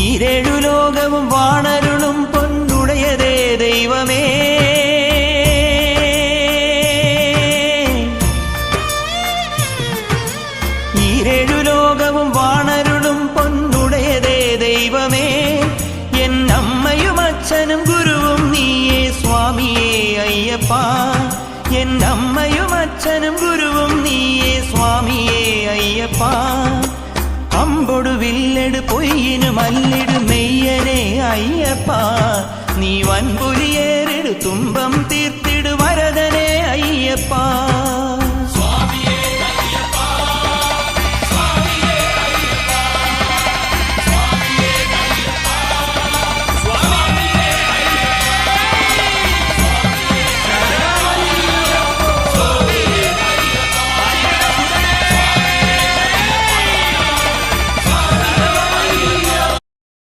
ഈരേഴു ലോകവും വാണരുളും പൊന്നുടയതേ ദൈവമേ. ഈരേഴു ലോകവും വാണരുളും പൊന്നുടയതേ ദൈവമേ. എന്നമ്മയും അച്ഛനും ഗുരുവും നീയേ സ്വാമിയേ അയ്യപ്പ. എന്നമ്മയും അച്ഛനും ഗുരുവും നീയേ സ്വാമിയേ അയ്യപ്പ. അമ്പൊടു വില്ലെടു പൊയ്യിനു മല്ലിടു മെയ്യനെ അയ്യപ്പ. നീ വൻപുലിയേറിടു തുമ്പം തീർത്തിടു വരദനെ അയ്യപ്പ.